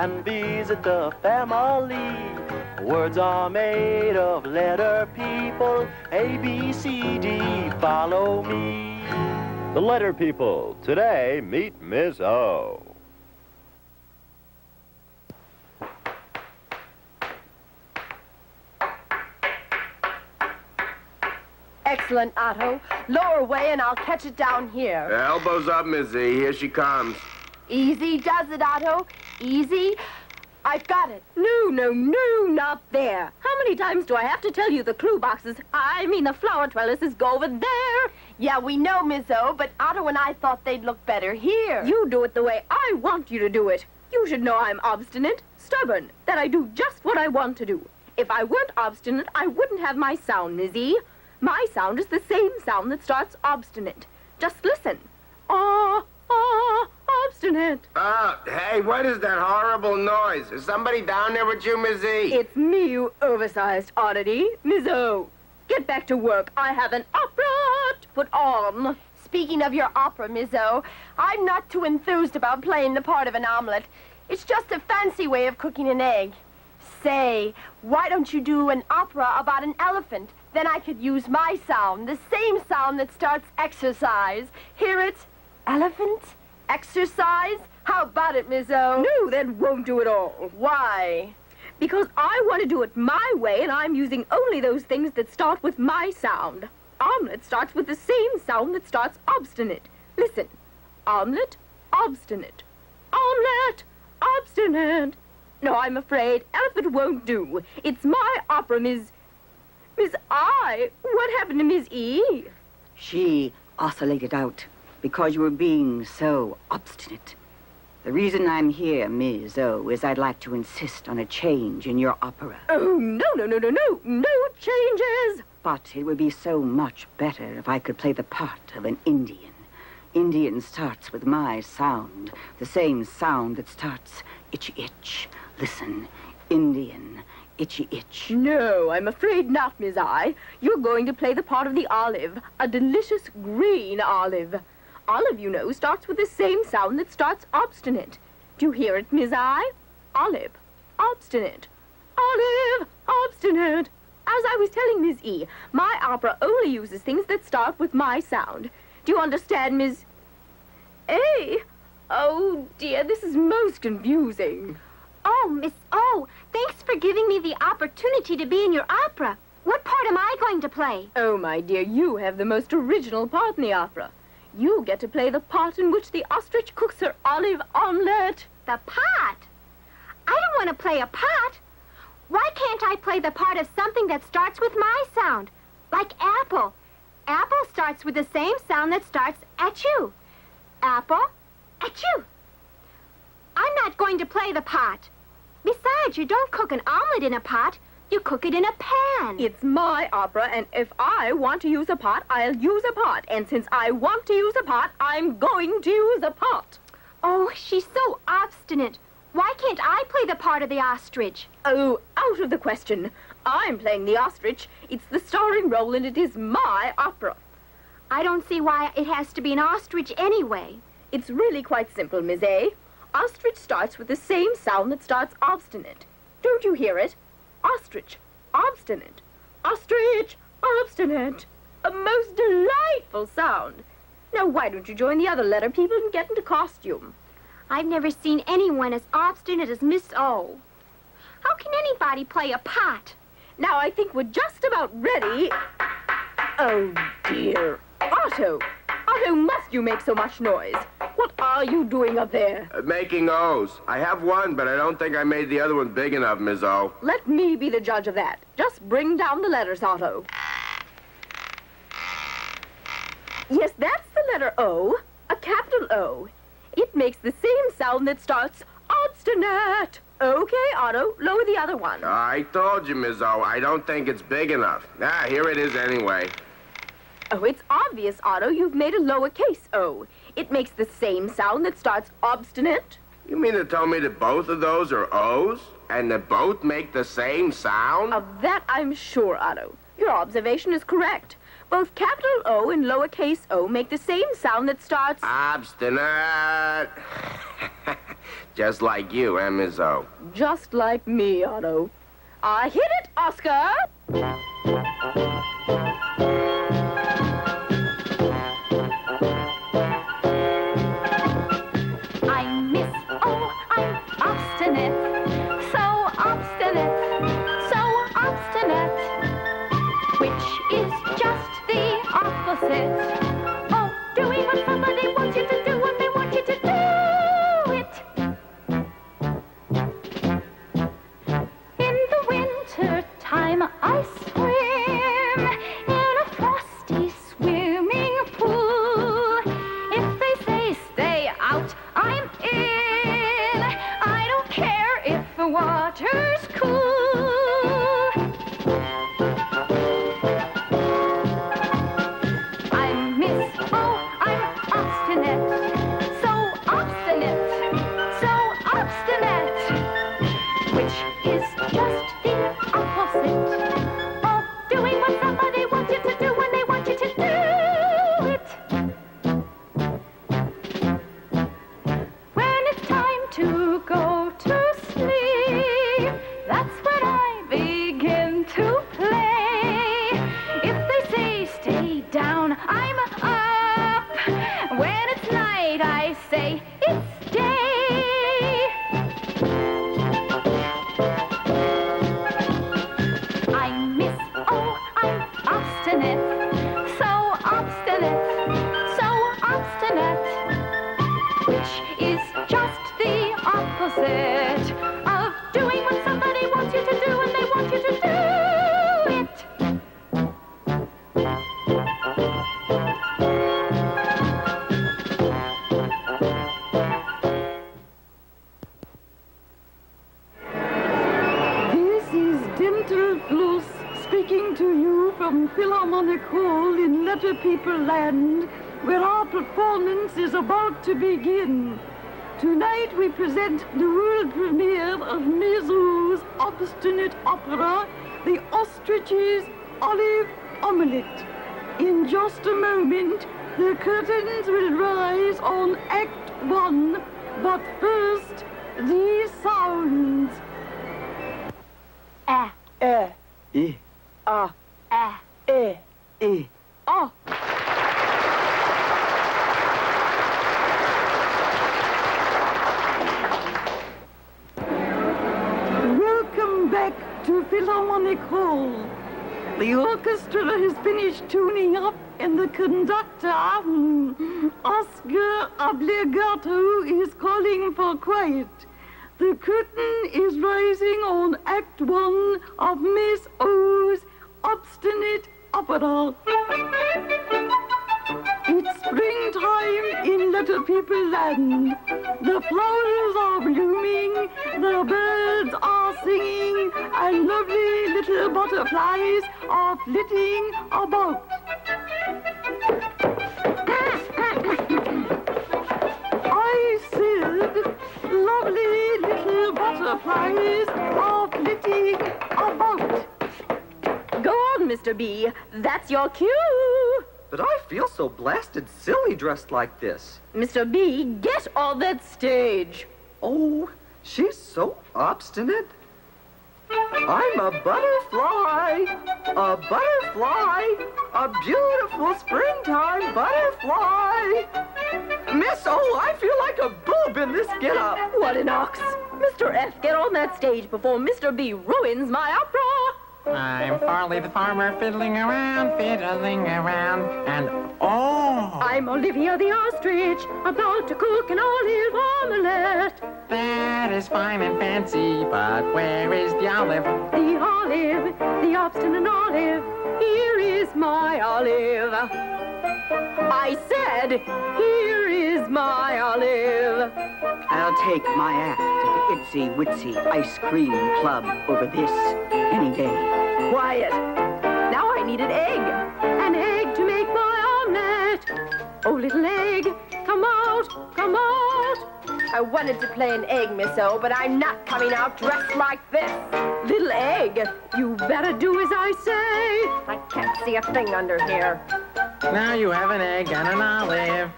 and visit the family. Words are made of letter people, A, B, C, D, follow me. The letter people. Today, meet Miss O. Excellent, Otto. Lower away and I'll catch it down here. Elbows up, Miss Z. Here she comes. Easy does it, Otto. Easy. I've got it. No, not there. How many times do I have to tell you the clue boxes, the flower trellises go over there? Yeah, we know, Miss O, but Otto and I thought they'd look better here. You do it the way I want you to do it. You should know I'm obstinate, stubborn, that I do just what I want to do. If I weren't obstinate, I wouldn't have my sound, Miss E. My sound is the same sound that starts obstinate. Just listen. Obstinate. Hey, what is that horrible noise? Is somebody down there with you, Miss E? It's me, you oversized oddity, Miss O. Get back to work. I have an opera to put on. Speaking of your opera, Miss O, I'm not too enthused about playing the part of an omelet. It's just a fancy way of cooking an egg. Say, why don't you do an opera about an elephant? Then I could use my sound, the same sound that starts exercise. Hear it? Elephant? Exercise? How about it, Miss O? No, that won't do at all. Why? Because I want to do it my way, and I'm using only those things that start with my sound. Omelet starts with the same sound that starts obstinate. Listen. Omelet, obstinate. Omelet, obstinate. No, I'm afraid elephant won't do. It's my opera, Miss I. What happened to Miss E? She oscillated out because you were being so obstinate. The reason I'm here, Miss O, is I'd like to insist on a change in your opera. Oh, no changes. But it would be so much better if I could play the part of an Indian. Indian starts with my sound, the same sound that starts itchy itch. Listen, Indian, itchy itch. No, I'm afraid not, Miss I. You're going to play the part of the olive, a delicious green olive. Olive, you know, starts with the same sound that starts obstinate. Do you hear it, Miss I? Olive, obstinate. Olive, obstinate. As I was telling Miss E, my opera only uses things that start with my sound. Do you understand, Miss A? Oh, dear, this is most confusing. Oh, Miss O, thanks for giving me the opportunity to be in your opera. What part am I going to play? Oh, my dear, you have the most original part in the opera. You get to play the part in which the ostrich cooks her olive omelet. The part? I don't want to play a part. Why can't I play the part of something that starts with my sound? Like apple. Apple starts with the same sound that starts at you. Apple, at you. I'm not going to play the part. Besides, you don't cook an omelet in a pot. You cook it in a pan. It's my opera, and if I want to use a pot, I'll use a pot. And since I want to use a pot, I'm going to use a pot. Oh, she's so obstinate. Why can't I play the part of the ostrich? Oh, out of the question. I'm playing the ostrich. It's the starring role, and it is my opera. I don't see why it has to be an ostrich anyway. It's really quite simple, Miss A. Ostrich starts with the same sound that starts obstinate. Don't you hear it? Ostrich, obstinate. Ostrich, obstinate. A most delightful sound. Now, why don't you join the other letter people and get into costume? I've never seen anyone as obstinate as Miss O. How can anybody play a pot? Now, I think we're just about ready. Oh, dear. Otto! Otto, must you make so much noise? What are you doing up there? Making O's. I have one, but I don't think I made the other one big enough, Miss O. Let me be the judge of that. Just bring down the letters, Otto. Yes, that's the letter O, a capital O. It makes the same sound that starts obstinate. Okay, Otto, lower the other one. I told you, Miss O, I don't think it's big enough. Here it is anyway. Oh, it's obvious, Otto. You've made a lowercase O. It makes the same sound that starts obstinate. You mean to tell me that both of those are O's? And that both make the same sound? Of that I'm sure, Otto. Your observation is correct. Both capital O and lowercase o make the same sound that starts... Obstinate. Just like you, Miss O? Just like me, Otto. Hit it, Oscar! I'm Miss O, I'm obstinate, so obstinate, so obstinate, which is just the opposite of doing what somebody wants you to do when they want you to do it. In the winter time, I swim in a frosty swimming pool. If they say stay out, I'm in. I don't care if the water's cool. I'm Miss O, I'm obstinate, so obstinate, so obstinate, which is just the opposite of doing what somebody wants you to do when they want you to do it. When it's time to go to sleep, that's when I begin to play. If they say stay down, I'm up. When it's night, I say it's day. I'm Miss O, I'm obstinate, so obstinate, so obstinate, which is just the opposite of doing what somebody wants you to do when they want you to do it. This is Dental Floss speaking to you from Philharmonic Hall in Letter People Land, where our performance is about to begin. Tonight we present the world premiere of Miss O's Obstinate Opera, The Ostrich's Olive Omelet. In just a moment, the curtains will rise on Act 1, but first, these sounds. Ah, E, ah, E. oh. Welcome back to Philharmonic Hall. The orchestra has finished tuning up, and the conductor, Oscar Obligato, is calling for quiet. The curtain is rising on Act 1 of Miss O's Obstinate Opera. It's springtime in Letter People Land. The flowers are blooming, the birds are singing, and lovely little butterflies are flitting about. I said, lovely little butterflies are flitting about. Go on, Mr. B. That's your cue. But I feel so blasted silly dressed like this. Mr. B, get on that stage. Oh, she's so obstinate. I'm a butterfly, a beautiful springtime butterfly. Miss O, I feel like a boob in this get-up. What an ox. Mr. F, get on that stage before Mr. B ruins my opera. I'm Farley the farmer, fiddling around, and oh! I'm Olivia the ostrich, about to cook an olive omelet. That is fine and fancy, but where is the olive? The olive, the obstinate olive, here is my olive. I said, here is my olive. I'll take my act at the Itsy Witsy Ice Cream Club over this any day. Quiet. Now I need an egg to make my omelet. Oh, little egg, come out, come out. I wanted to play an egg, Miss O, but I'm not coming out dressed like this. Little egg, you better do as I say. I can't see a thing under here. Now you have an egg and an olive,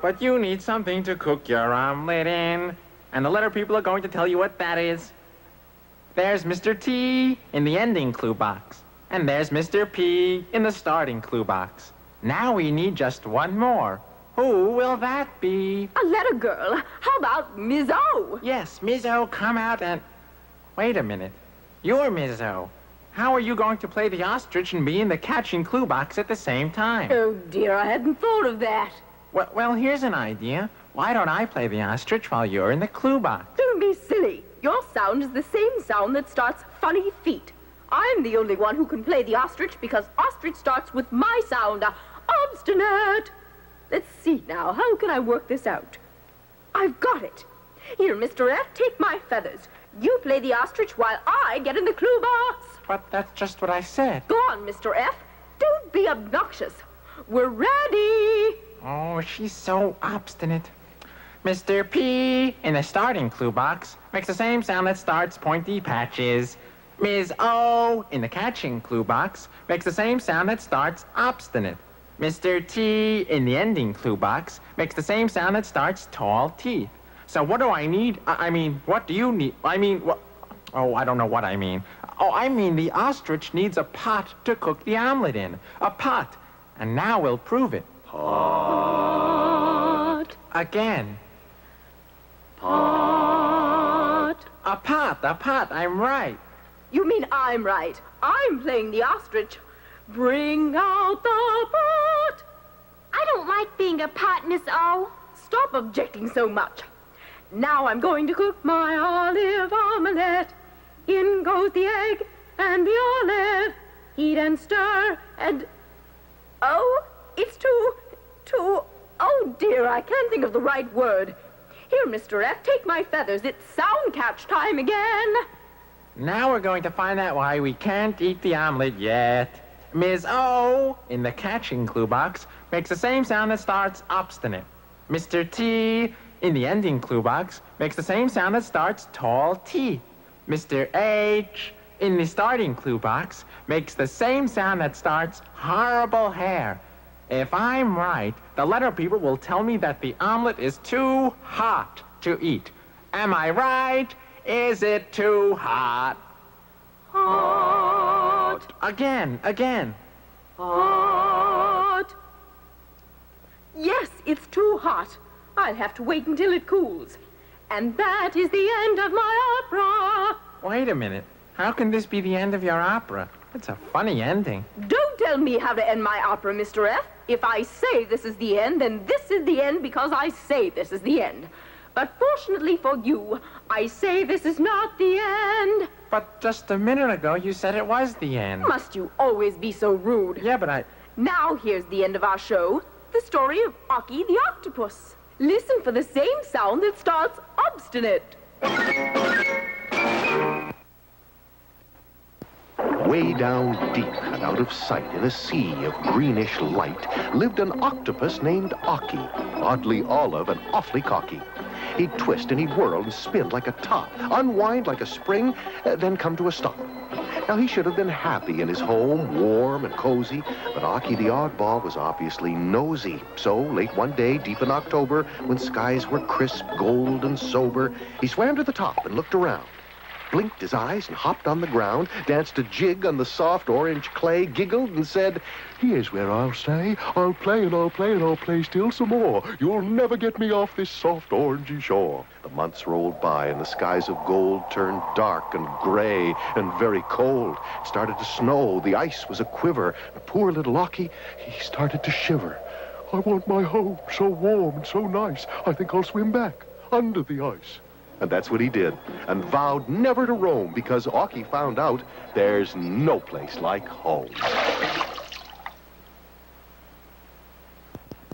but you need something to cook your omelet in. And the letter people are going to tell you what that is. There's Mr. T in the ending clue box. And there's Mr. P in the starting clue box. Now we need just one more. Who will that be? A letter girl. How about Miss O? Yes, Miss O, come out and... Wait a minute. You're Miss O. How are you going to play the ostrich and be in the catching clue box at the same time? Oh, dear, I hadn't thought of that. Well, here's an idea. Why don't I play the ostrich while you're in the clue box? Don't be silly. Your sound is the same sound that starts funny feet. I'm the only one who can play the ostrich because ostrich starts with my sound, obstinate. Let's see now. How can I work this out? I've got it. Here, Mr. F, take my feathers. You play the ostrich while I get in the clue box. But that's just what I said. Go on, Mr. F. Don't be obnoxious. We're ready. Oh, she's so obstinate. Mr. P in the starting clue box makes the same sound that starts pointy patches. Ms. O in the catching clue box makes the same sound that starts obstinate. Mr. T in the ending clue box makes the same sound that starts tall teeth. So what do I need? I mean, what do you need? I mean, what? Oh, I don't know what I mean. Oh, I mean the ostrich needs a pot to cook the omelet in. A pot. And now we'll prove it. Pot. Again. Pot. A pot. I'm right. You mean I'm right. I'm playing the ostrich. Bring out the pot. I don't like being a pot, Miss O. Stop objecting so much. Now I'm going to cook my olive omelet. In goes the egg and the olive. Heat and stir and... Oh, it's too... Oh, dear, I can't think of the right word. Here, Mr. F, take my feathers. It's sound catch time again. Now we're going to find out why we can't eat the omelet yet. Ms. O in the catching clue box makes the same sound that starts obstinate. Mr. T in the ending clue box makes the same sound that starts tall teeth. Mr. H in the starting clue box makes the same sound that starts horrible hair. If I'm right, the letter people will tell me that the omelet is too hot to eat. Am I right? Is it too hot? Hot. Again. Hot. Yes, it's too hot. I'll have to wait until it cools. And that is the end of my opera. Wait a minute. How can this be the end of your opera? It's a funny ending. Don't tell me how to end my opera, Mr. F. If I say this is the end, then this is the end because I say this is the end. But fortunately for you, I say this is not the end. But just a minute ago, you said it was the end. Must you always be so rude? Yeah, but Now here's the end of our show. The story of Aki the octopus. Listen for the same sound that starts obstinate. Way down deep and out of sight in a sea of greenish light lived an octopus named Aki, oddly olive and awfully cocky. He'd twist and he'd whirl and spin like a top, unwind like a spring, then come to a stop. Now, he should have been happy in his home, warm and cozy, but Aki the oddball was obviously nosy. So, late one day, deep in October, when skies were crisp, gold, and sober, he swam to the top and looked around, blinked his eyes and hopped on the ground, danced a jig on the soft orange clay, giggled and said, "Here's where I'll stay. I'll play and I'll play and I'll play still some more. You'll never get me off this soft orangey shore." The months rolled by and the skies of gold turned dark and gray and very cold. It started to snow. The ice was a quiver. And poor little Aki, he started to shiver. "I want my home so warm and so nice. I think I'll swim back under the ice." And that's what he did, and vowed never to roam because Aki found out there's no place like home.